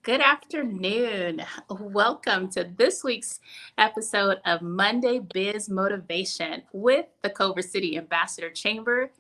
Good afternoon. Welcome to this week's episode of Monday Biz Motivation with the Culver City Ambassador Chamber.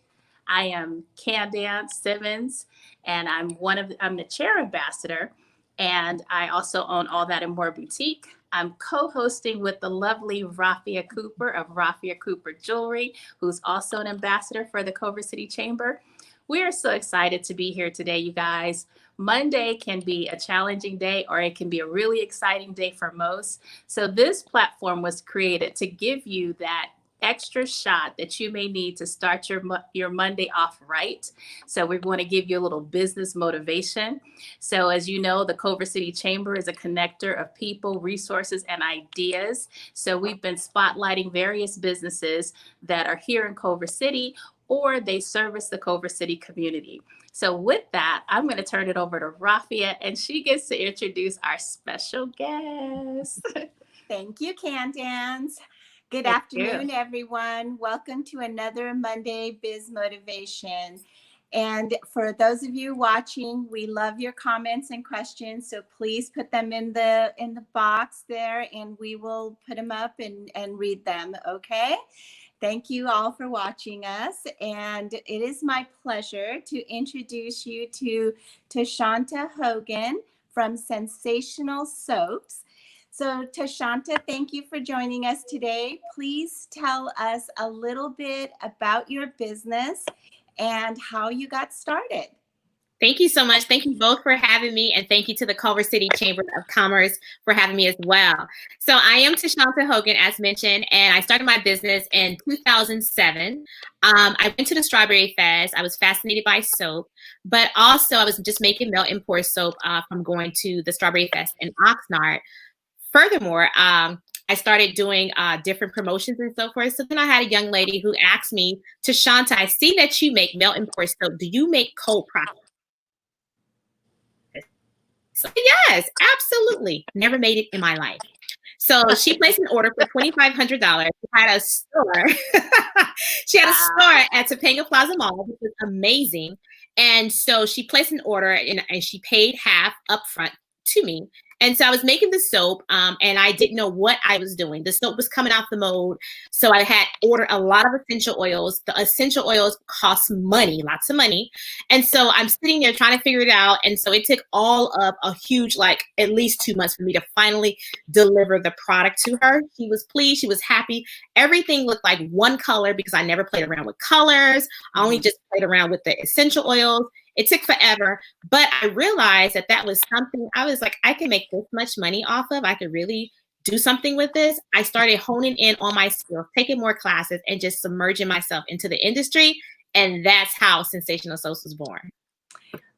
I am Candance Simmons, and I'm the chair ambassador, and I also own All That and More Boutique. I'm co-hosting with the lovely Rafia Cooper of Rafia Cooper Jewelry, who's also an ambassador for the Culver City Chamber. We are so excited to be here today, you guys. Monday can be a challenging day or it can be a really exciting day for most. So this platform was created to give you that extra shot that you may need to start your Monday off right. So we're going to give you a little business motivation. So as you know, the Culver City Chamber is a connector of people, resources, and ideas. So we've been spotlighting various businesses that are here in Culver City or they service the Culver City community. So with that, I'm going to turn it over to Rafia, and she gets to introduce our special guest. Thank you, Candance. Good Thank afternoon, you. everyone. Welcome to another Monday Biz Motivation. And for those of you watching, we love your comments and questions. So please put them in the box there, and we will put them up and read them. Okay. Thank you all for watching us. And it is my pleasure to introduce you to Toushanta Hogan from Scentsational Soaps. So Toushanta, thank you for joining us today. Please tell us a little bit about your business and how you got started. Thank you so much. Thank you both for having me, and thank you to the Culver City Chamber of Commerce for having me as well. So I am Toushanta Hogan, as mentioned, and I started my business in 2007. I went to the Strawberry Fest. I was fascinated by soap, but also I was just making melt and pour soap from going to the Strawberry Fest in Oxnard. Furthermore, I started doing different promotions and so forth. So then I had a young lady who asked me, Toushanta, I see that you make melt and pour soap. Do you make cold process? So yes, absolutely. Never made it in my life. So she placed an order for $2,500. She had a store. She had a store at Topanga Plaza Mall, which was amazing. And so she placed an order and she paid half upfront to me. And so I was making the soap and I didn't know what I was doing. The soap was coming off the mold. So I had ordered a lot of essential oils. The essential oils cost money, lots of money. And so I'm sitting there trying to figure it out. And so it took all of a huge, like at least 2 months for me to finally deliver the product to her. She was pleased. She was happy. Everything looked like one color because I never played around with colors. I only just played around with the essential oils. It took forever, but I realized that was something I was like, I can make this much money off of. I could really do something with this. I started honing in on my skills, taking more classes, and just submerging myself into the industry. And that's how Scentsational Soaps was born.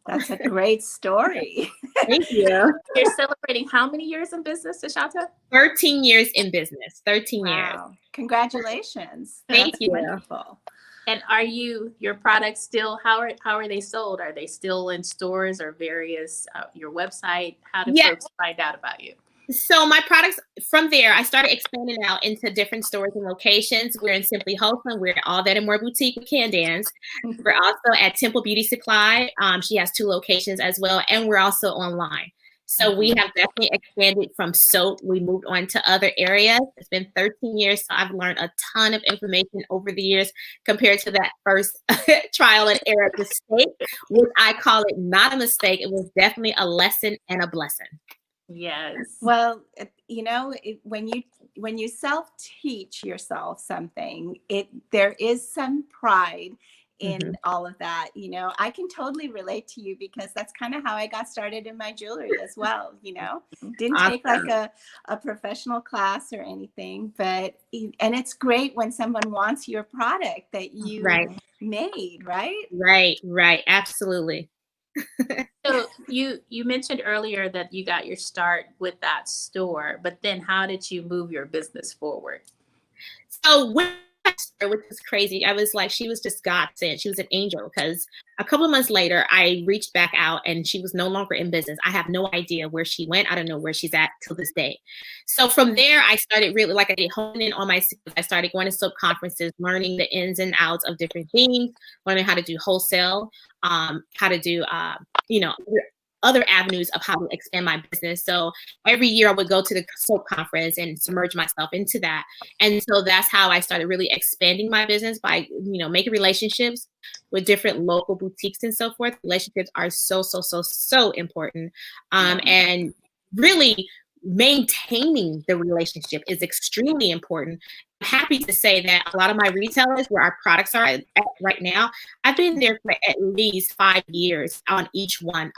That's a great story. Thank you. You're celebrating how many years in business, Toushanta? 13 years in business. 13 years. Congratulations. Thank you. Wonderful. And are your products still, how are they sold? Are they still in stores or various, your website? How do folks find out about you? So my products, from there, I started expanding out into different stores and locations. We're in Simply Wholesome. We're at All That and More Boutique with Candance. We're also at Temple Beauty Supply. She has 2 locations as well. And we're also online. So we have definitely expanded from soap. We moved on to other areas. It's been 13 years, so I've learned a ton of information over the years compared to that first trial and error mistake, which I call it not a mistake. It was definitely a lesson and a blessing. Yes. Well, you know, when you self-teach yourself something, there is some pride in all of that. You know, I can totally relate to you because that's kind of how I got started in my jewelry as well. You know, didn't take like a professional class or anything, and it's great when someone wants your product that you made, right? Right. Absolutely. So you mentioned earlier that you got your start with that store, but then how did you move your business forward? So when which was crazy. I was like, she was just God sent. She was an angel, because a couple of months later, I reached back out and she was no longer in business. I have no idea where she went. I don't know where she's at till this day. So from there, I started really, like I did, honing in on my skills. I started going to soap conferences, learning the ins and outs of different things, learning how to do wholesale, how to do, other avenues of how to expand my business. So every year I would go to the soap conference and submerge myself into that. And so that's how I started really expanding my business by, making relationships with different local boutiques and so forth. Relationships are so important. And really maintaining the relationship is extremely important. I'm happy to say that a lot of my retailers where our products are at right now, I've been there for at least 5 years on each one.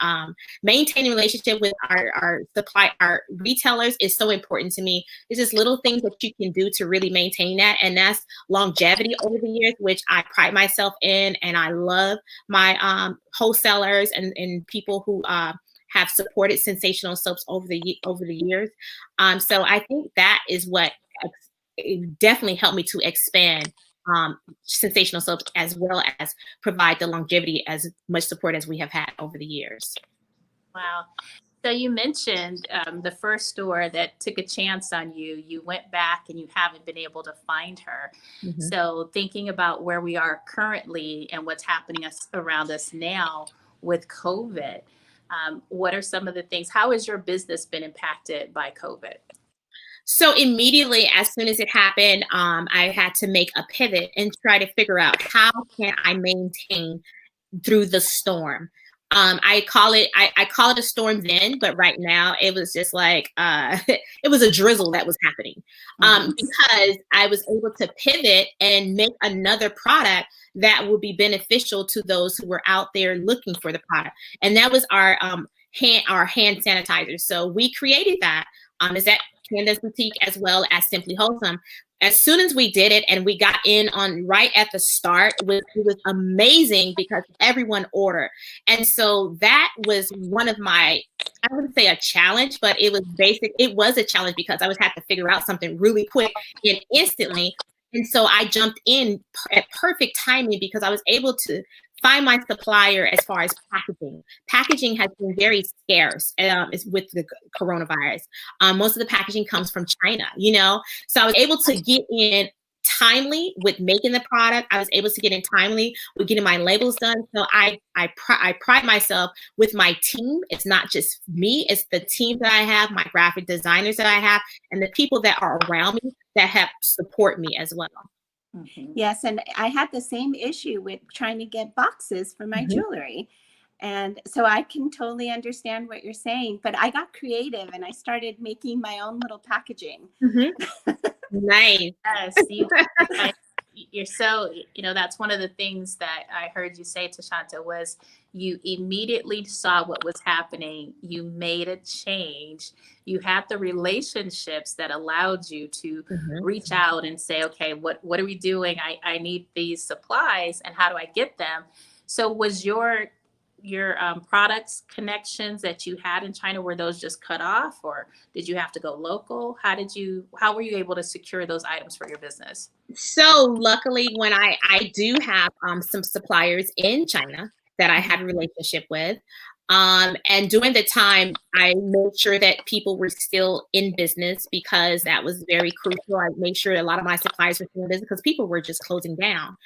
Maintaining relationship with our retailers is so important to me. It's just little things that you can do to really maintain that. And that's longevity over the years, which I pride myself in. And I love my wholesalers and people who have supported Scentsational Soaps over the years. So I think that is what it definitely helped me to expand Scentsational Soaps, as well as provide the longevity as much support as we have had over the years. Wow. So you mentioned the first store that took a chance on you. You went back and you haven't been able to find her. Mm-hmm. So thinking about where we are currently and what's happening around us now with COVID, what are some of the things? How has your business been impacted by COVID? So immediately, as soon as it happened, I had to make a pivot and try to figure out how can I maintain through the storm. I call it a storm then, but right now it was just like it was a drizzle that was happening, because I was able to pivot and make another product that would be beneficial to those who were out there looking for the product, and that was our hand sanitizer. So we created that. Is that Candance Boutique as well as Simply Wholesome. As soon as we did it and we got in on right at the start, it was amazing because everyone ordered. And so that was one of my, I wouldn't say a challenge, but it was a challenge because I would have to figure out something really quick and instantly. And so I jumped in at perfect timing because I was able to find my supplier as far as packaging. Packaging has been very scarce with the coronavirus. Most of the packaging comes from China, So I was able to get in timely with making the product. I was able to get in timely with getting my labels done. So I pride myself with my team. It's not just me, it's the team that I have, my graphic designers that I have, and the people that are around me that help support me as well. Mm-hmm. Yes, and I had the same issue with trying to get boxes for my jewelry. And so I can totally understand what you're saying, but I got creative and I started making my own little packaging. Nice. Yes, you're so, that's one of the things that I heard you say, Toushanta, was you immediately saw what was happening. You made a change. You had the relationships that allowed you to reach out and say, okay, what are we doing? I need these supplies and how do I get them? So was your products connections that you had in China, were those just cut off, or did you have to go local? How were you able to secure those items for your business? So luckily, when I do have some suppliers in China that I have a relationship with, and during the time, I made sure that people were still in business because that was very crucial. I made sure that a lot of my suppliers were still in business because people were just closing down.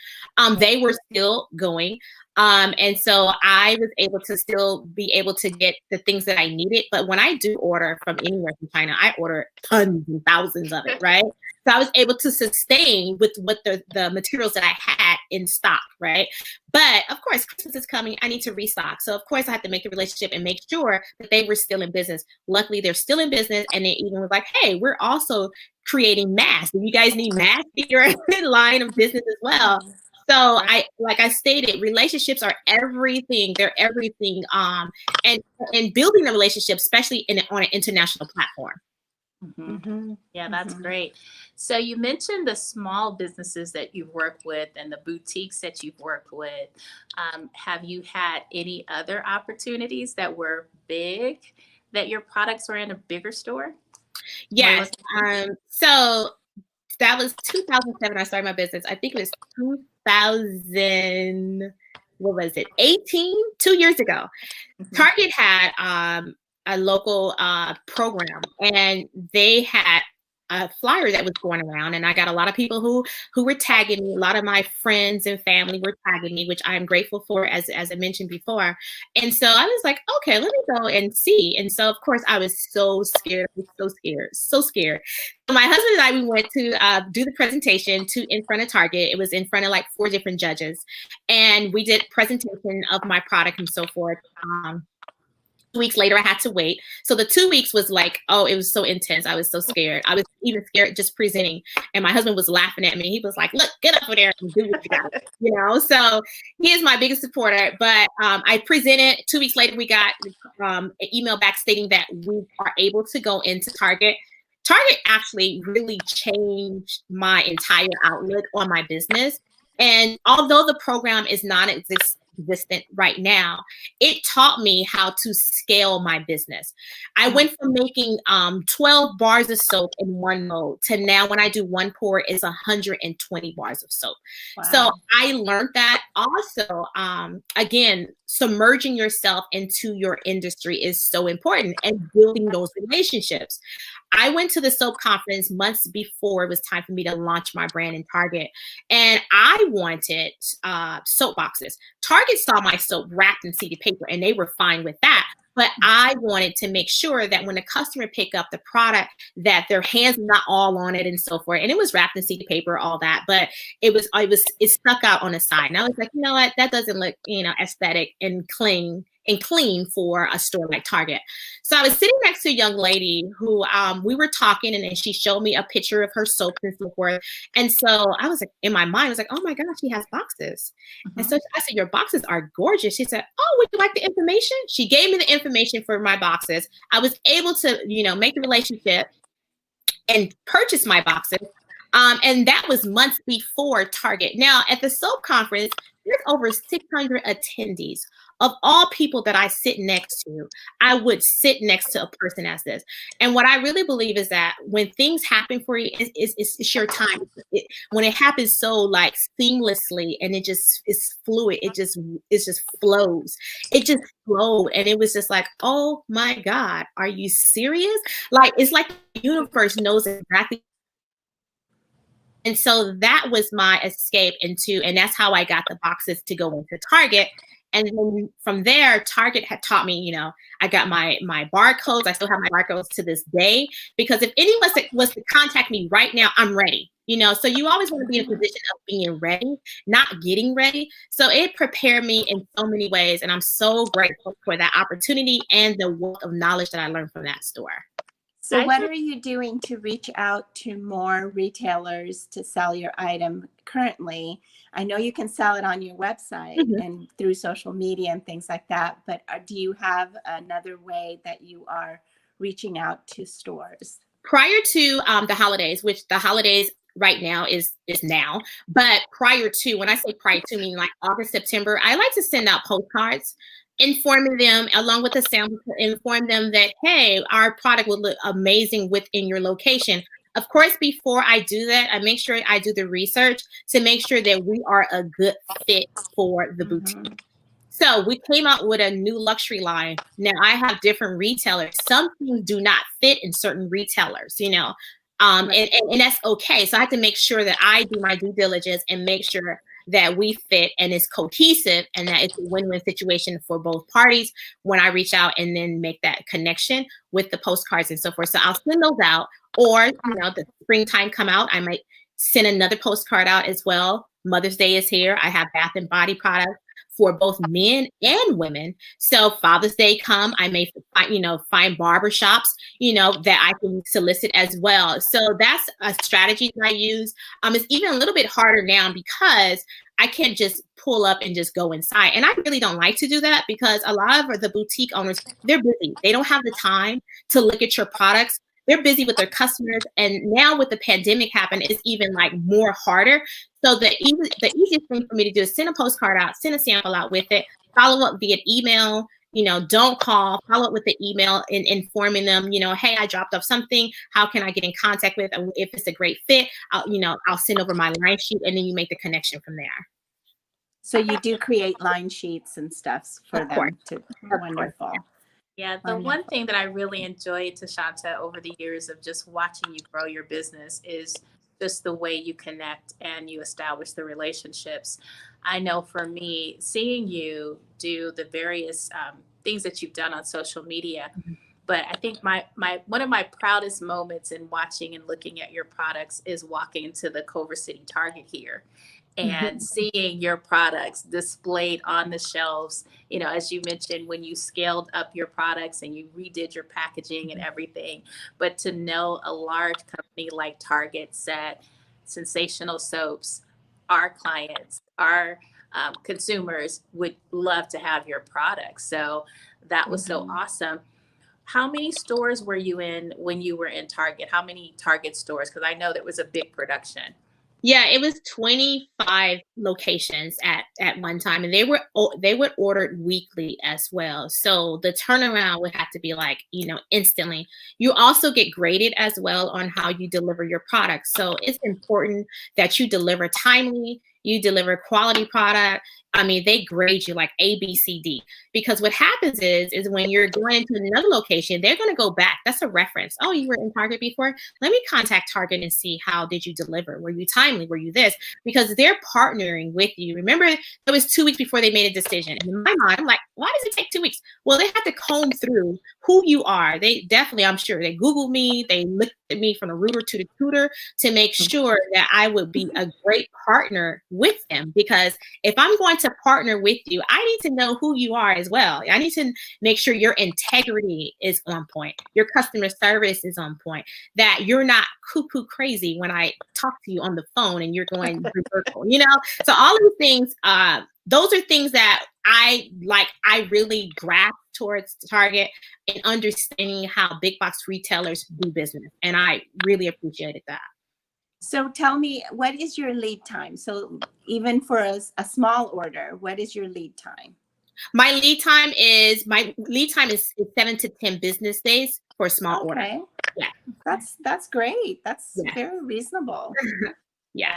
They were still going. And so I was able to still be able to get the things that I needed. But when I do order from anywhere from China, I order tons and thousands of it, right? So I was able to sustain with what the materials that I had in stock, right? But of course, Christmas is coming. I need to restock. So of course, I had to make a relationship and make sure that they were still in business. Luckily, they're still in business. And they even was like, hey, we're also creating masks. Do you guys need masks in your line of business as well? So like I stated, relationships are everything. They're everything. And building a relationship, especially on an international platform. Yeah, that's great. So you mentioned the small businesses that you've worked with and the boutiques that you've worked with. Have you had any other opportunities that were big, that your products were in a bigger store? Yes. So that was 2007. I started my business. I think it was 2000. What was it? 18, 2 years ago. Target had a local program, and they had a flyer that was going around, and I got a lot of people who were tagging me. A lot of my friends and family were tagging me, which I am grateful for, as I mentioned before. And so I was like, okay, let me go and see. And so, of course, I was so scared, so scared. So my husband and I, we went to do the presentation in front of Target. It was in front of like 4 different judges, and we did presentation of my product and so forth. 2 weeks later, I had to wait. So the 2 weeks was like, oh, it was so intense. I was so scared. I was even scared just presenting. And my husband was laughing at me. He was like, look, get over there and do what you got. You know, so he is my biggest supporter. But I presented. 2 weeks later, we got an email back stating that we are able to go into Target. Target actually really changed my entire outlook on my business. And although the program is non-existent right now, it taught me how to scale my business. I went from making 12 bars of soap in one load to now when I do one pour, it's 120 bars of soap. Wow. So I learned that. Also, again, submerging yourself into your industry is so important, and building those relationships. I went to the soap conference months before it was time for me to launch my brand in Target, and I wanted soap boxes. Target saw my soap wrapped in CD paper, and they were fine with that. But I wanted to make sure that when the customer picked up the product, that their hands were not all on it and so forth. And it was wrapped in CD paper, all that, but it stuck out on the side. And I was like, you know what, that doesn't look, aesthetic and clean for a store like Target. So I was sitting next to a young lady who we were talking, and then she showed me a picture of her soap and so forth. And so I was like, in my mind, I was like, oh my God, she has boxes. And so I said, your boxes are gorgeous. She said, oh, would you like the information? She gave me the information for my boxes. I was able to, make the relationship and purchase my boxes. And that was months before Target. Now at the soap conference, there's over 600 attendees. Of all people that I sit next to, I would sit next to a person as this. And what I really believe is that when things happen for you, it's your time. When it happens so like seamlessly, and it just is fluid, it just flows. It just flowed, and it was just like, oh my God, are you serious? Like, it's like the universe knows exactly. And so that was my escape into, and that's how I got the boxes to go into Target. And then from there, Target had taught me, I got my barcodes. I still have my barcodes to this day, because if anyone was to contact me right now, I'm ready, so you always want to be in a position of being ready, not getting ready. So it prepared me in so many ways. And I'm so grateful for that opportunity and the wealth of knowledge that I learned from that store. So what are you doing to reach out to more retailers to sell your item currently? I know you can sell it on your website and through social media and things like that, but do you have another way that you are reaching out to stores? Prior to the holidays, which the holidays right now is now, but prior to, when I say prior to, meaning like August, September, I like to send out postcards informing them, along with the sample, inform them that, hey, our product will look amazing within your location. Of course, before I do that, I make sure I do the research to make sure that we are a good fit for the boutique. So we came out with a new luxury line. Now I have different retailers. Some things do not fit in certain retailers, and that's okay. So I have to make sure that I do my due diligence and make sure that we fit and is cohesive, and that it's a win-win situation for both parties when I reach out and then make that connection with the postcards and so forth. So I'll send those out, or, the springtime come out, I might send another postcard out as well. Mother's Day is here. I have bath and body products for both men and women. So Father's Day come, I may find barbershops, that I can solicit as well. So that's a strategy that I use. It's even a little bit harder now because I can't just pull up and just go inside. And I really don't like to do that, because a lot of the boutique owners, they're busy. They don't have the time to look at your products. They're busy with their customers. And now with the pandemic happening, it's even like more harder. So the easiest thing for me to do is send a postcard out, send a sample out with it, follow up via email, don't call, follow up with the email and informing them, hey, I dropped off something. How can I get in contact with? If it's a great fit, I'll send over my line sheet, and then you make the connection from there. So you do create line sheets and stuff for them. Wonderful. Yeah, the one Wonderful. thing that I really enjoyed, Toushanta, over the years of just watching you grow your business is just the way you connect and you establish the relationships. I know for me, seeing you do the various things that you've done on social media, but I think my one of my proudest moments in watching and looking at your products is walking into the Culver City Target here and seeing your products displayed on the shelves. As you mentioned, when you scaled up your products and you redid your packaging and everything, but to know a large company like Target said, Scentsational Soaps, our clients, our consumers would love to have your products. So that was so awesome. How many stores were you in when you were in Target? How many Target stores? Because I know that was a big production. Yeah, it was 25 locations at one time, and they would order weekly as well. So the turnaround would have to be like, instantly. You also get graded as well on how you deliver your products. So it's important that you deliver timely, you deliver quality product. I mean, they grade you like A, B, C, D. Because what happens is when you're going into another location, they're going to go back. That's a reference. Oh, you were in Target before? Let me contact Target and see how did you deliver? Were you timely? Were you this? Because they're partnering with you. Remember, it was 2 weeks before they made a decision. And in my mind, I'm like, why does it take 2 weeks? Well, they have to comb through who you are. They definitely, I'm sure, they Googled me. They looked at me from the rooter to the tutor to make sure that I would be a great partner with them. Because if I'm going to partner with you, I need to know who you are as well. I need to make sure your integrity is on point, your customer service is on point, that you're not cuckoo crazy when I talk to you on the phone and you're going vertical, So all of these things, those are things that I really grasp towards Target and understanding how big box retailers do business. And I really appreciated that. So tell me, what is your lead time? So even for a small order, what is your lead time? My lead time is 7 to 10 business days for a small order. Yeah. That's great. That's very reasonable. Yeah.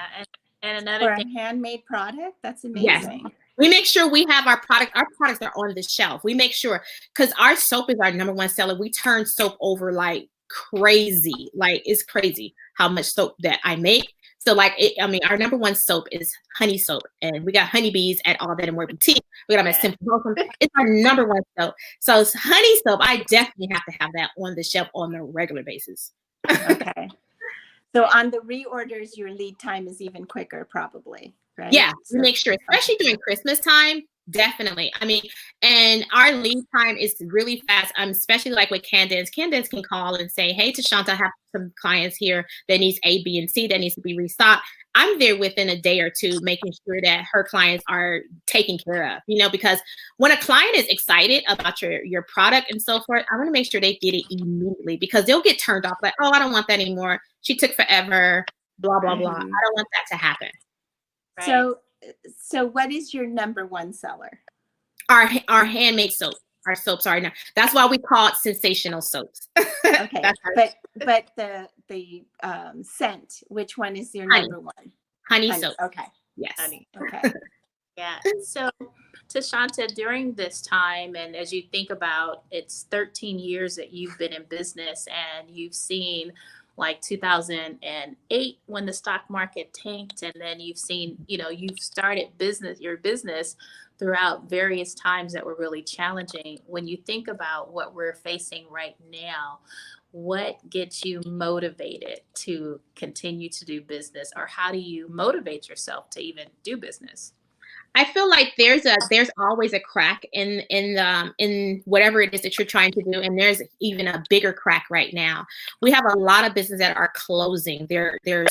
And another for thing, a handmade product, that's amazing. Yes. We make sure we have our products are on the shelf. We make sure, because our soap is our #1 seller. We turn soap over like crazy. Like, it's crazy how much soap that I make. So our #1 soap is honey soap, and we got honeybees at All That and More Boutique. We got my Simple Wholesome. It's our #1 soap. So it's honey soap. I definitely have to have that on the shelf on a regular basis. Okay. So on the reorders, your lead time is even quicker, probably, right? Yeah, we make sure, especially during Christmas time. Definitely. I mean, and our lead time is really fast. Especially like with Candance. Candance can call and say, hey, Toushanta, I have some clients here that needs A, B, and C that needs to be restocked. I'm there within a day or two, making sure that her clients are taken care of, because when a client is excited about your product and so forth, I want to make sure they get it immediately, because they'll get turned off like, oh, I don't want that anymore. She took forever, blah, blah, blah. I don't want that to happen. Right. So what is your #1 seller? Our handmade soap. Our soaps are not. That's why we call it Scentsational Soaps. Okay, but the scent, which one is your #1? Honey soap. Okay. Yes. Honey. Okay. Yeah. So, Toushanta, during this time, and as you think about, it's 13 years that you've been in business, and you've seen like 2008 when the stock market tanked, and then you've seen, you've started your business throughout various times that were really challenging. When you think about what we're facing right now, what gets you motivated to continue to do business, or how do you motivate yourself to even do business? I feel like there's always a crack in whatever it is that you're trying to do, and there's even a bigger crack right now. We have a lot of businesses that are closing. They're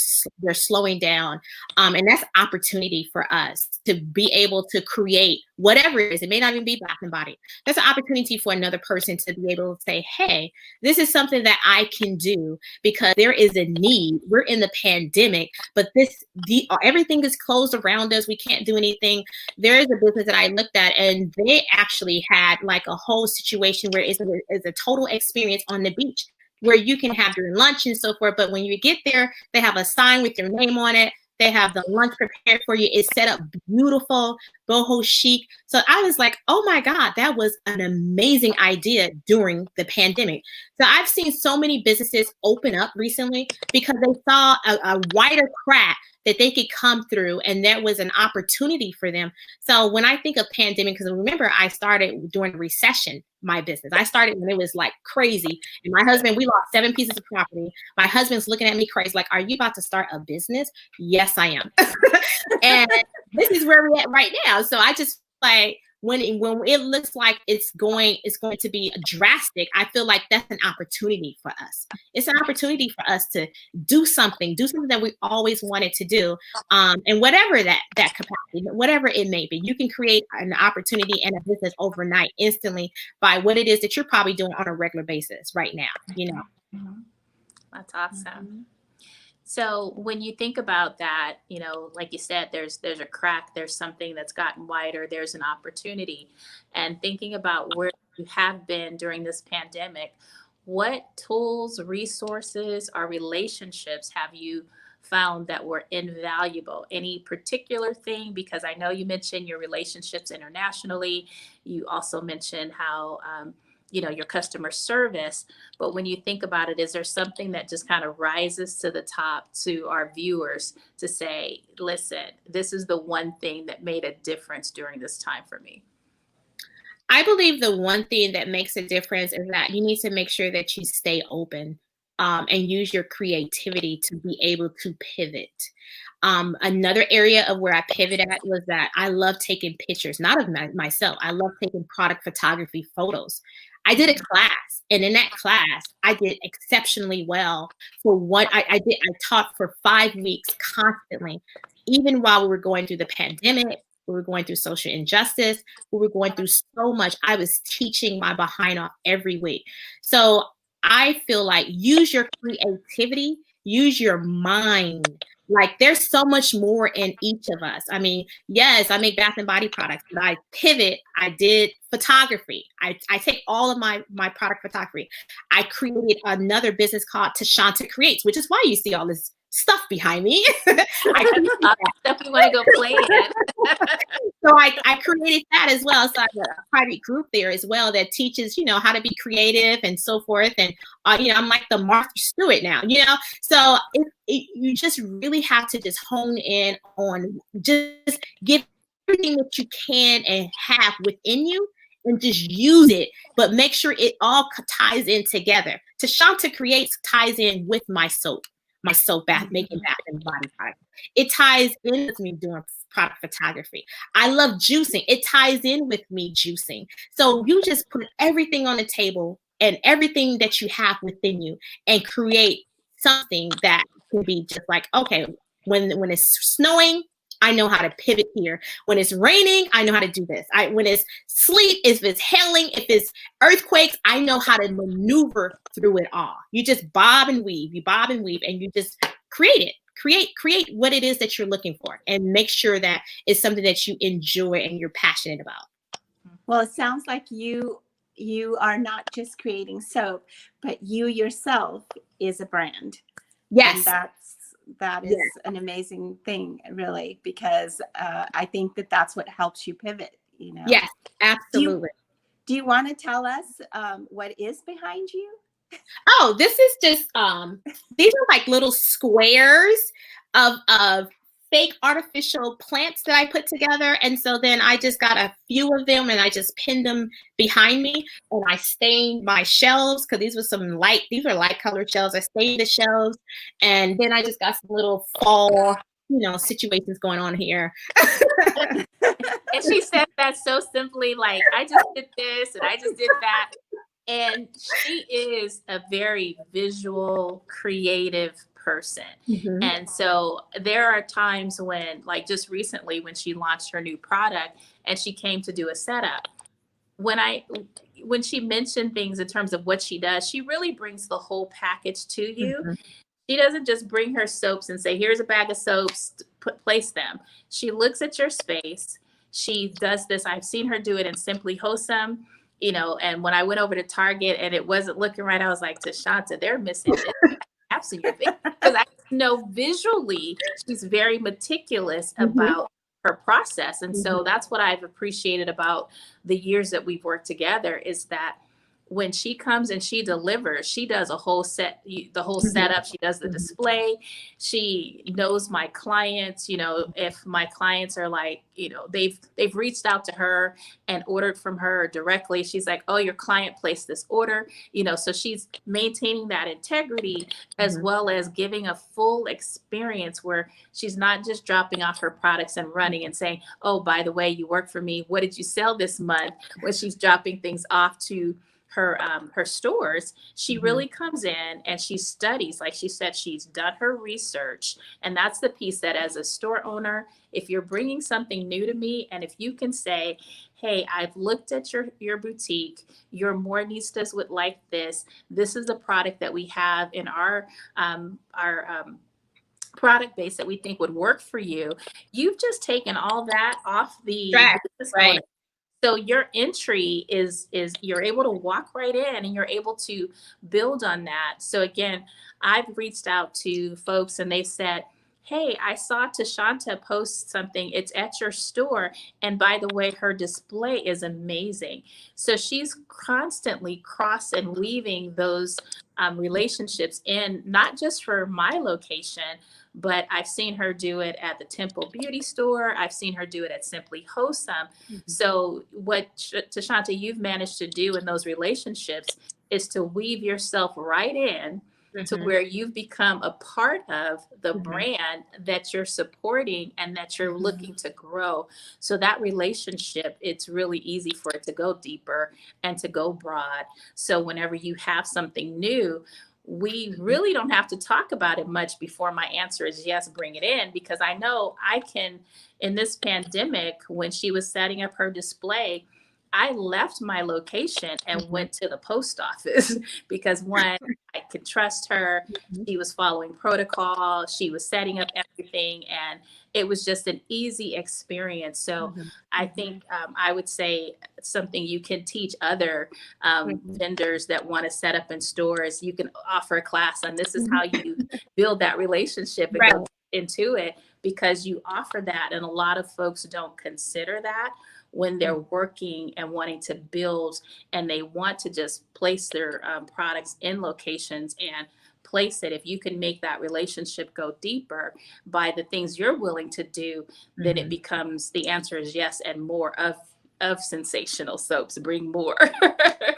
slowing down, and that's opportunity for us to be able to create whatever it is. It may not even be Bath and Body. That's an opportunity for another person to be able to say, hey, this is something that I can do because there is a need. We're in the pandemic, but everything is closed around us. We can't do anything. There is a business that I looked at, and they actually had like a whole situation where it's a total experience on the beach where you can have your lunch and so forth. But when you get there, they have a sign with your name on it. They have the lunch prepared for you. It's set up beautiful, boho chic. So I was like, oh my God, that was an amazing idea during the pandemic. So I've seen so many businesses open up recently because they saw a wider crack that they could come through, and there was an opportunity for them. So when I think of pandemic, because remember, I started during the recession, my business. I started when it was like crazy. And my husband, we lost 7 pieces of property. My husband's looking at me crazy, like, are you about to start a business? Yes, I am. And this is where we're at right now. So I just like, when it looks like it's going to be drastic, I feel like that's an opportunity for us. It's an opportunity for us to do something that we always wanted to do. And whatever that capacity, whatever it may be, you can create an opportunity and a business overnight, instantly, by what it is that you're probably doing on a regular basis right now, you know. Mm-hmm. That's awesome. So when you think about that, you know, like you said, there's a crack, there's something that's gotten wider, there's an opportunity. And thinking about where you have been during this pandemic, what tools, resources, or relationships have you found that were invaluable? Any particular thing? Because I know you mentioned your relationships internationally. You also mentioned how, you know, your customer service. But when you think about it, is there something that just kind of rises to the top to our viewers to say, listen, this is the one thing that made a difference during this time for me? I believe the one thing that makes a difference is that you need to make sure that you stay open, and use your creativity to be able to pivot. Another area of where I pivoted at was that I love taking pictures, not of myself. I love taking product photography photos. I did a class, and in that class, I did exceptionally well for what I did. I taught for 5 weeks constantly, even while we were going through the pandemic. We were going through social injustice. We were going through so much. I was teaching my behind off every week. So I feel like use your creativity, use your mind. Like there's so much more in each of us. I mean, yes, I make bath and body products, but I pivot. I did photography. I take all of my product photography. I created another business called Toushanta Creates, which is why you see all this stuff behind me. I definitely want to go play it. So I created that as well. So I have a private group there as well that teaches, you know, how to be creative and so forth. And, you know, I'm like the Martha Stewart now, you know, so you just really have to just hone in on just give everything that you can and have within you and just use it, but make sure it all ties in together. Toushanta Creates ties in with my soap bath, making bath and body products. It ties in with me doing product photography. I love juicing. It ties in with me juicing. So you just put everything on the table and everything that you have within you and create something that can be just like, okay, when it's snowing, I know how to pivot here. When it's raining, I know how to do this. When it's sleet, if it's hailing, if it's earthquakes, I know how to maneuver through it all. You just bob and weave, and you just create it. Create what it is that you're looking for, and make sure that it's something that you enjoy and you're passionate about. Well, it sounds like you are not just creating soap, but you yourself is a brand. Yes. And that is an amazing thing, really, because I think that that's what helps you pivot, you know? Yes, absolutely. Do you want to tell us what is behind you? Oh, this is just, these are like little squares of fake artificial plants that I put together. And so then I just got a few of them and I just pinned them behind me, and I stained my shelves because these were light colored shelves. I stained the shelves, and then I just got some little fall, you know, situations going on here. And she said that so simply, like, I just did this and I just did that. And she is a very visual, creative person. Mm-hmm. And so there are times when, like just recently when she launched her new product and she came to do a setup, when she mentioned things in terms of what she does, she really brings the whole package to you. Mm-hmm. She doesn't just bring her soaps and say, here's a bag of soaps, place them. She looks at your space. She does this. I've seen her do it in Simply Wholesome. You know, and when I went over to Target and it wasn't looking right, I was like, Toushanta, they're missing this. Absolutely. Because I No, visually, she's very meticulous about her process. And so that's what I've appreciated about the years that we've worked together, is that when she comes and she delivers, she does a whole the whole setup. She does the display. She knows my clients. You know, if my clients are like, you know, they've reached out to her and ordered from her directly, she's like, oh, your client placed this order, you know, so she's maintaining that integrity as well as giving a full experience where she's not just dropping off her products and running and saying, oh, by the way, you work for me, what did you sell this month? When she's dropping things off to her stores, she really comes in and she studies. Like she said, she's done her research. And that's the piece that, as a store owner, if you're bringing something new to me, and if you can say, hey, I've looked at your boutique, your Morenistas would like this. This is the product that we have in our product base that we think would work for you. You've just taken all that off the business owner. So your entry is you're able to walk right in and you're able to build on that. So again, I've reached out to folks and they said, hey, I saw Toushanta post something. It's at your store. And by the way, her display is amazing. So she's constantly cross and weaving those relationships in, not just for my location, but I've seen her do it at the Temple Beauty Store. I've seen her do it at Simply Wholesome. So what, Toushanta, you've managed to do in those relationships is to weave yourself right in to where you've become a part of the brand that you're supporting and that you're looking to grow. So that relationship, it's really easy for it to go deeper and to go broad. So whenever you have something new, we really don't have to talk about it much before my answer is yes, bring it in, because I know I can. In this pandemic, when she was setting up her display, I left my location and went to the post office because, one, I could trust her. She was following protocol. She was setting up everything. And it was just an easy experience. So I think I would say something you can teach other vendors that want to set up in stores. You can offer a class on this is how you build that relationship and go into it, because you offer that. And a lot of folks don't consider that when they're working and wanting to build, and they want to just place their products in locations and place it. If you can make that relationship go deeper by the things you're willing to do, then it becomes, the answer is yes, and more of Scentsational Soaps. Bring more.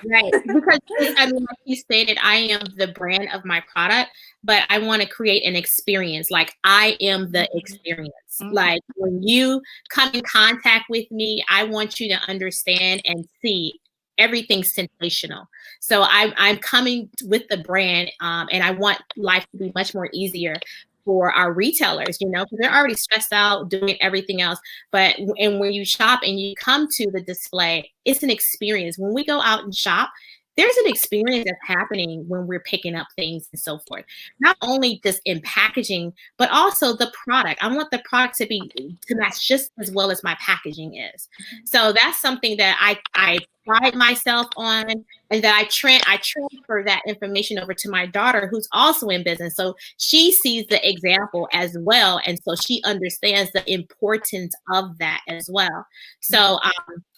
Right. Because I mean, like you stated, I am the brand of my product, but I want to create an experience. Like I am the experience. Like when you come in contact with me, I want you to understand and see everything sensational. So I'm coming with the brand, and I want life to be much more easier for our retailers, you know, because they're already stressed out doing everything else. But and when you shop and you come to the display, it's an experience. When we go out and shop, there's an experience that's happening when we're picking up things and so forth. Not only just in packaging, but also the product. I want the product to match just as well as my packaging is. So that's something that I pride myself on, and that I transfer that information over to my daughter, who's also in business. So she sees the example as well, and so she understands the importance of that as well. So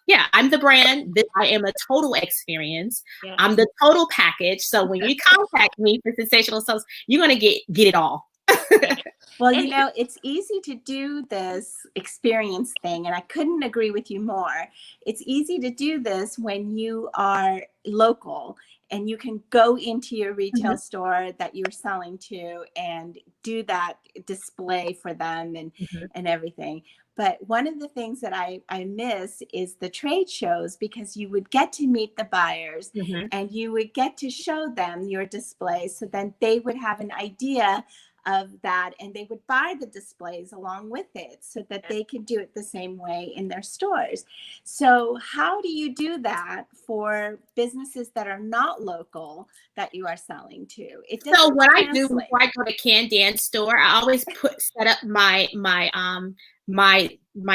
yeah, I'm the brand. I am a total experience. Yeah. I'm the total package. So when you contact me for Scentsational Soaps, you're gonna get it all. Well, you know, it's easy to do this experience thing, and I couldn't agree with you more. It's easy to do this when you are local and you can go into your retail store that you're selling to and do that display for them and everything. But one of the things that I miss is the trade shows, because you would get to meet the buyers and you would get to show them your display, so then they would have an idea of that and they would buy the displays along with it so that they could do it the same way in their stores. So how do you do that for businesses that are not local that you are selling to? So what I do before I go to Candance store, I always set up my my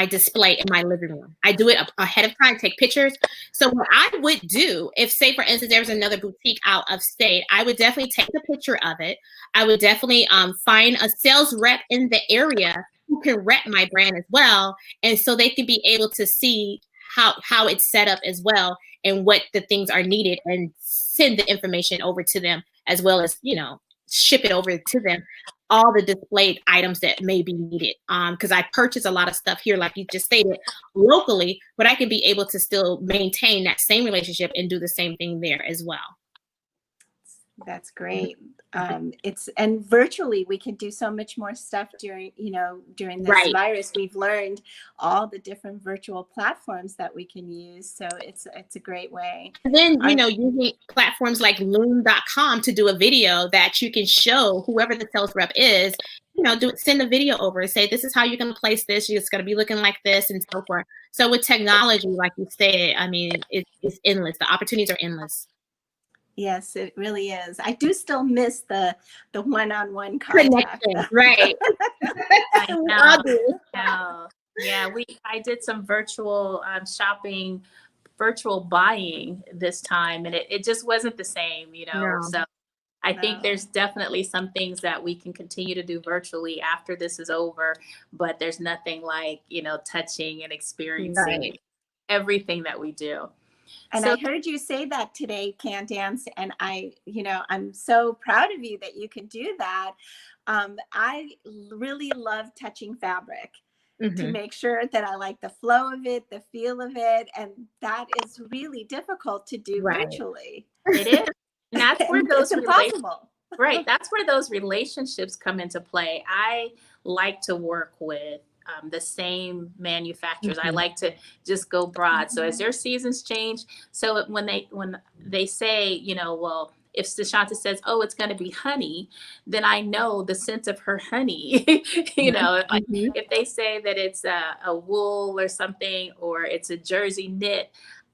display in my living room. I do it ahead of time, take pictures. So what I would do, if say for instance there was another boutique out of state, I would definitely take a picture of it. I would definitely find a sales rep in the area who can rep my brand as well, and so they can be able to see how it's set up as well and what the things are needed, and send the information over to them, as well as, you know, ship it over to them, all the displayed items that may be needed. Because I purchase a lot of stuff here, like you just stated, locally, but I can be able to still maintain that same relationship and do the same thing there as well. That's great. And virtually we can do so much more stuff during this virus. We've learned all the different virtual platforms that we can use. So it's a great way. And then, you know, using platforms like loom.com to do a video that you can show whoever the sales rep is, you know, send a video over and say, this is how you're going to place this. It's going to be looking like this and so forth. So with technology, like you said, I mean, it's endless. The opportunities are endless. Yes, it really is. I do still miss the one-on-one contact. Right. I know. Yeah, I did some virtual shopping, virtual buying this time, and it just wasn't the same, you know. No. So I think there's definitely some things that we can continue to do virtually after this is over, but there's nothing like, you know, touching and experiencing everything that we do. And I heard you say that today, Candance, and I'm so proud of you that you can do that. I really love touching fabric to make sure that I like the flow of it, the feel of it, and that is really difficult to do virtually. It is. And that's where it's impossible. Right. That's where those relationships come into play. I like to work with the same manufacturers. I like to just go broad. So as their seasons change, so when they say, you know, well, if Toushanta says, oh, it's going to be honey, then I know the scent of her honey. You know, like if they say that it's a wool or something, or it's a jersey knit,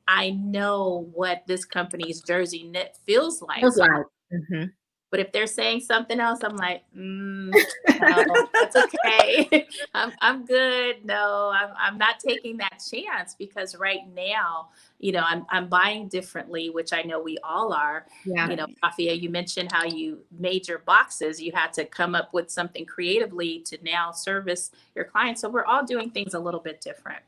I know what this company's jersey knit feels like. But if they're saying something else, I'm like, no, that's okay. I'm good. No, I'm not taking that chance, because right now, you know, I'm buying differently, which I know we all are. You know, Rafia, you mentioned how you made your boxes. You had to come up with something creatively to now service your clients. So we're all doing things a little bit different.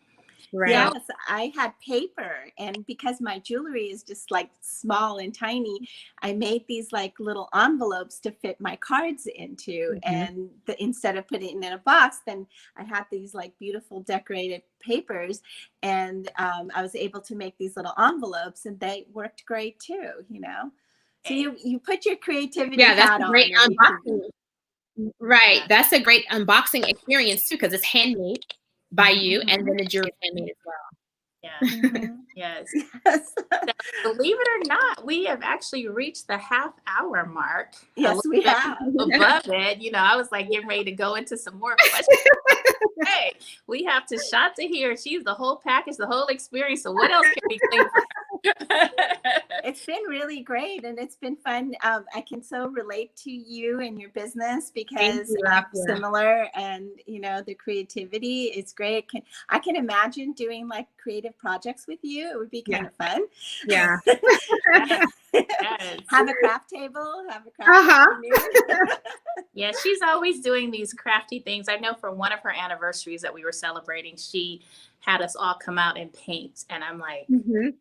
Right. Yes, I had paper, and because my jewelry is just like small and tiny, I made these like little envelopes to fit my cards into. And instead of putting it in a box, then I had these like beautiful decorated papers, and I was able to make these little envelopes, and they worked great too, you know. So you put your creativity hat on. That's a great unboxing. Right. That's a great unboxing experience too, because it's handmade by you, and then the jewelry handmade as well. Yes. Believe it or not, we have actually reached the half-hour mark. Yes, we have. Above it, you know, I was like getting ready to go into some more questions. Hey, we have Toushanta here. She's the whole package, the whole experience. So what else can we think for her? It's been really great, and it's been fun. I can so relate to you and your business, because I'm similar, and you know, the creativity is great. I can imagine doing like creative projects with you. It would be kind of fun. Yeah. Have a craft table. Have a craft Yeah, she's always doing these crafty things. I know for one of her anniversaries that we were celebrating, she had us all come out and paint, and I'm like, you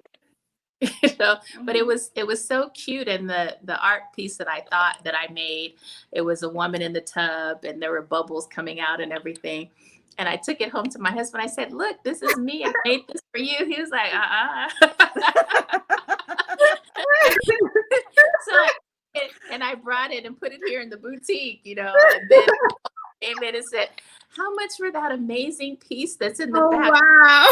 know, but it was so cute. And the art piece that I thought that I made, it was a woman in the tub, and there were bubbles coming out and everything. And I took it home to my husband. I said, look, this is me. I made this for you. He was like, So, and I brought it and put it here in the boutique, you know, and then came in and said, how much for that amazing piece that's in the back? Wow.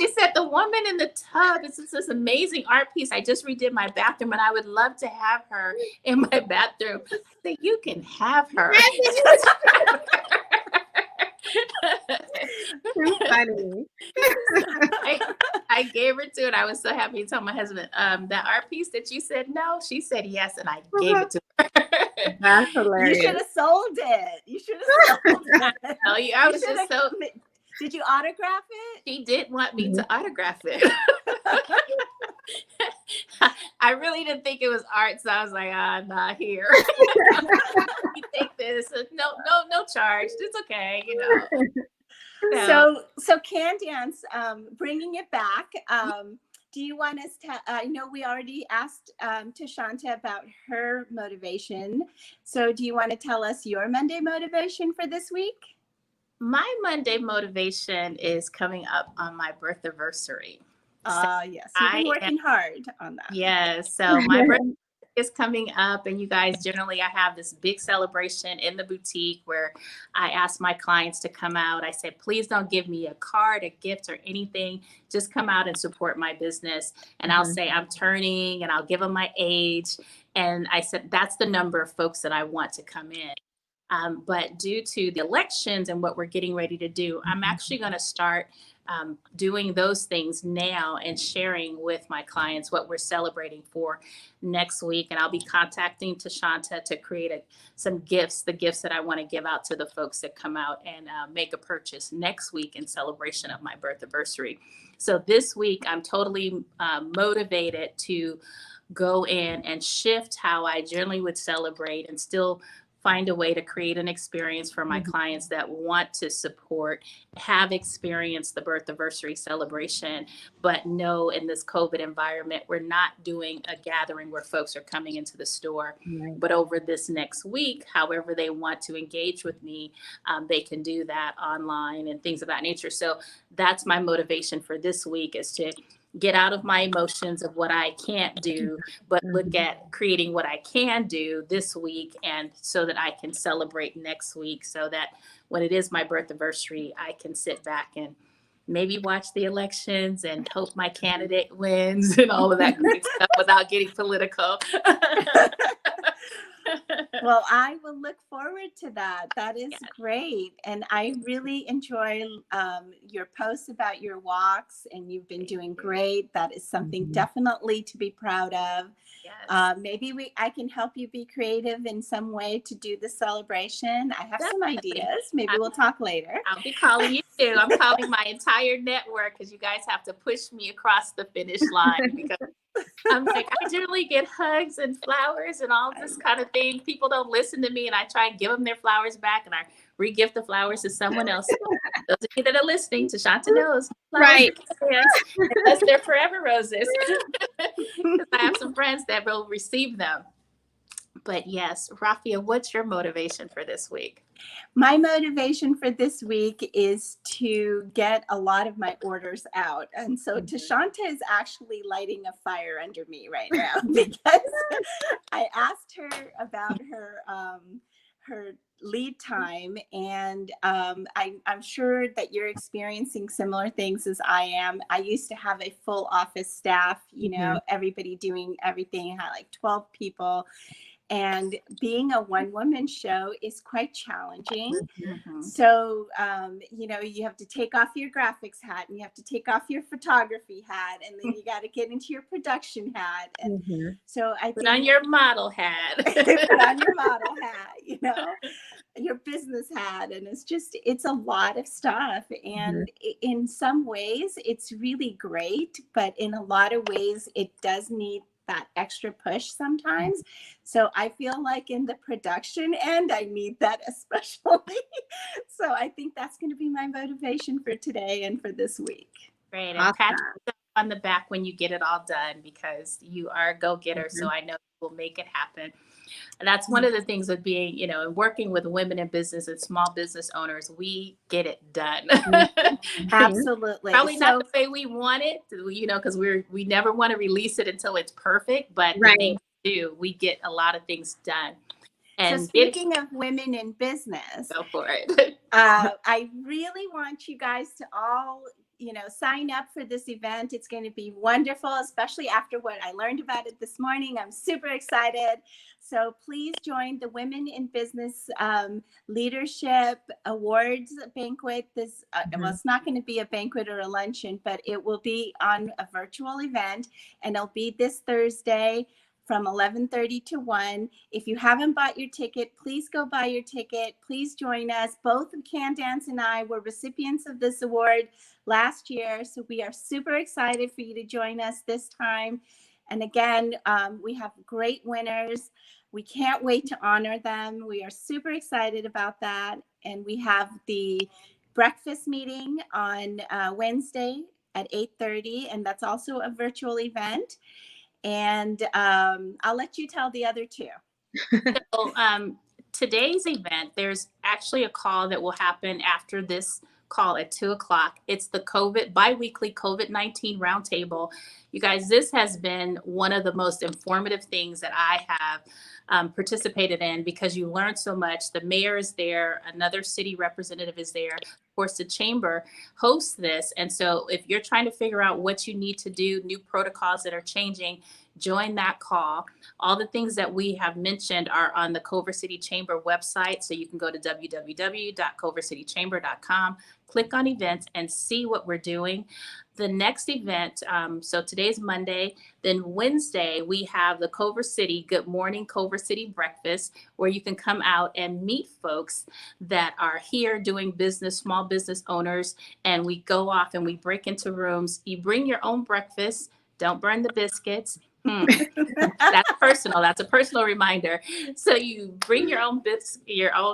She said, the woman in the tub, it's this amazing art piece. I just redid my bathroom, and I would love to have her in my bathroom. I said, you can have her. Too funny. I gave her to it. I was so happy to tell my husband, that art piece that you said no, she said yes, and I gave it to her. That's You hilarious. should have sold it. You should have sold it. No, I You was just should've- so. Did you autograph it? She did want me to autograph it. I really didn't think it was art, so I was like, not here. You take this. No charge. It's okay, you know. So Candance, bringing it back, do you want us to, I know we already asked Toushanta about her motivation. So do you want to tell us your Monday motivation for this week? My Monday motivation is coming up on my birth anniversary. Yes, you've been working hard on that. Yes. So my birthday is coming up, and you guys, generally I have this big celebration in the boutique where I ask my clients to come out. I said, please don't give me a card, a gift, or anything. Just come out and support my business. And I'll say I'm turning, and I'll give them my age. And I said, that's the number of folks that I want to come in. But due to the elections and what we're getting ready to do, I'm actually going to start doing those things now and sharing with my clients what we're celebrating for next week. And I'll be contacting Toushanta to create some gifts, the gifts that I want to give out to the folks that come out and make a purchase next week in celebration of my birth anniversary. So this week, I'm totally motivated to go in and shift how I generally would celebrate and still find a way to create an experience for my clients that want to support, have experienced the birth anniversary celebration, but know in this COVID environment, we're not doing a gathering where folks are coming into the store. Right. But over this next week, however they want to engage with me, they can do that online and things of that nature. So that's my motivation for this week, is to get out of my emotions of what I can't do, but look at creating what I can do this week, and so that I can celebrate next week, so that when it is my birth anniversary, I can sit back and maybe watch the elections and hope my candidate wins and all of that great stuff without getting political. Well, I will look forward to that. That is great. And I really enjoy your posts about your walks, and you've been doing great. That is something definitely to be proud of. Yes. Maybe I can help you be creative in some way to do the celebration. I have some ideas. Maybe we'll talk later. I'll be calling you too. I'm calling my entire network, because you guys have to push me across the finish line, because I'm like, I generally get hugs and flowers and all this kind of thing. People don't listen to me, and I try and give them their flowers back, and I re-gift the flowers to someone else. Those of you that are listening, Toushanta knows. Right. Unless they're forever roses. Because I have some friends that will receive them. But yes, Rafia, what's your motivation for this week? My motivation for this week is to get a lot of my orders out. And so Toushanta is actually lighting a fire under me right now, because I asked her about her lead time. And I'm sure that you're experiencing similar things as I am. I used to have a full office staff, everybody doing everything. I had like 12 people. And being a one-woman show is quite challenging. So, you have to take off your graphics hat, and you have to take off your photography hat, and then you got to get into your production hat. And so I think— Put on your model hat. Put on your model hat, your business hat. And it's a lot of stuff. And in some ways, it's really great. But in a lot of ways, it does need that extra push sometimes. So I feel like in the production end, I need that especially. So I think that's going to be my motivation for today and for this week. Great. And pat yourself on the back when you get it all done, because you are a go-getter. So I know you will make it happen. And that's one of the things with being, and working with women in business and small business owners, we get it done. Absolutely. Probably not the way we want it, because we never want to release it until it's perfect, but the things we do, we get a lot of things done. And so speaking of women in business, go for it. I really want you guys to all sign up for this event. It's going to be wonderful, especially after what I learned about it this morning. I'm super excited. So please join the Women in Business Leadership Awards banquet. This, well, it's not going to be a banquet or a luncheon, but it will be on a virtual event, and it'll be this Thursday from 11:30 to 1. If you haven't bought your ticket, please go buy your ticket. Please join us. Both Candance and I were recipients of this award last year, so we are super excited for you to join us this time. And again, we have great winners. We can't wait to honor them. We are super excited about that. And we have the breakfast meeting on Wednesday at 8:30, and that's also a virtual event. And I'll let you tell the other two. So today's event, there's actually a call that will happen after this call at 2:00. It's the bi-weekly COVID-19 roundtable. You guys, this has been one of the most informative things that I have participated in, because you learn so much. The mayor is there, another city representative is there. Of course, the chamber hosts this. And so if you're trying to figure out what you need to do, new protocols that are changing, join that call. All the things that we have mentioned are on the Culver City Chamber website. So you can go to www.culvercitychamber.com, click on events, and see what we're doing. The next event, so today's Monday, then Wednesday, we have the Culver City Good Morning Culver City Breakfast, where you can come out and meet folks that are here doing business, small business owners, and we go off and we break into rooms. You bring your own breakfast, don't burn the biscuits. That's personal. That's a personal reminder. So you bring your own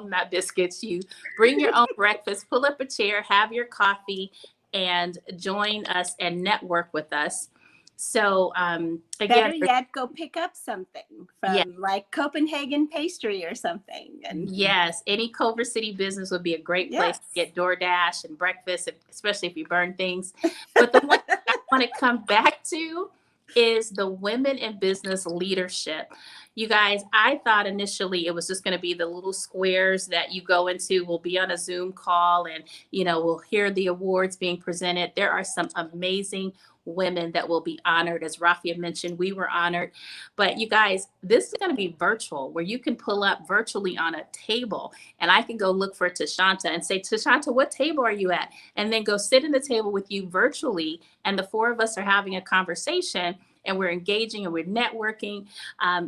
not biscuits. You bring your own breakfast, pull up a chair, have your coffee, and join us and network with us. So again, better yet, go pick up something from like Copenhagen pastry or something. And yes, any Culver City business would be a great place to get DoorDash and breakfast, especially if you burn things. But the one I want to come back to is the women in business leadership. You guys, I thought initially it was just going to be the little squares that you go into. We'll be on a Zoom call and, we'll hear the awards being presented. There are some amazing women that will be honored. As Rafia mentioned, we were honored. But you guys, this is going to be virtual, where you can pull up virtually on a table, and I can go look for Toushanta and say, Toushanta, what table are you at? And then go sit in the table with you virtually. And the four of us are having a conversation, and we're engaging and we're networking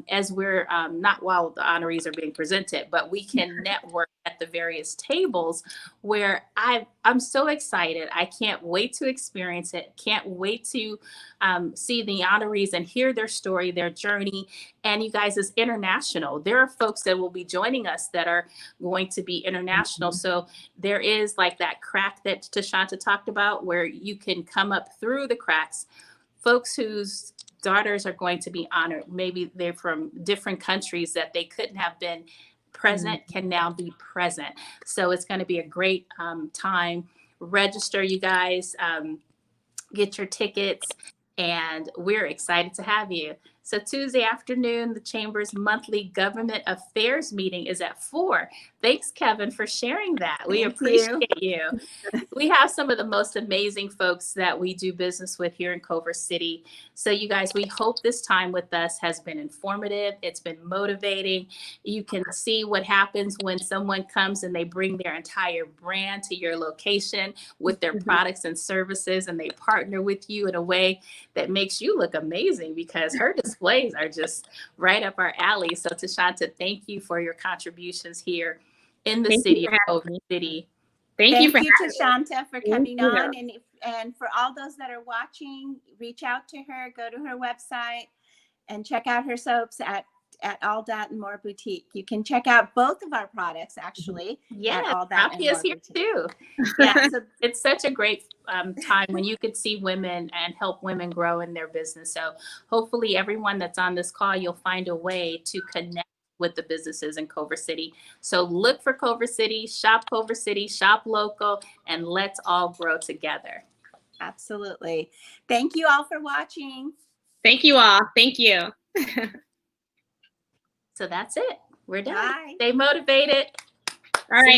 as we're not while the honorees are being presented, but we can network at the various tables, where I'm so excited. I can't wait to experience it. Can't wait to see the honorees and hear their story, their journey. And you guys, it's international. There are folks that will be joining us that are going to be international. So there is like that crack that Toushanta talked about, where you can come up through the cracks. Folks whose daughters are going to be honored, maybe they're from different countries that they couldn't have been present, can now be present. So it's going to be a great time. Register, you guys, get your tickets, and we're excited to have you. So Tuesday afternoon, the Chamber's monthly government affairs meeting is at 4. Thanks, Kevin, for sharing that. We appreciate you. We have some of the most amazing folks that we do business with here in Culver City. So you guys, we hope this time with us has been informative. It's been motivating. You can see what happens when someone comes and they bring their entire brand to your location with their products and services, and they partner with you in a way that makes you look amazing, because her displays are just right up our alley. So Toushanta, thank you for your contributions here in the city of Culver City. Thank you, Toushanta, for coming on. And for all those that are watching, reach out to her, go to her website, and check out her soaps at All That and More Boutique. You can check out both of our products, actually. Yeah, Rafia's here too. Yeah, so it's such a great time when you could see women and help women grow in their business. So hopefully everyone that's on this call, you'll find a way to connect with the businesses in Culver City. So look for Culver City, shop local, and let's all grow together. Absolutely. Thank you all for watching. Thank you all. Thank you. So that's it. We're done. Bye. Stay motivated. All right.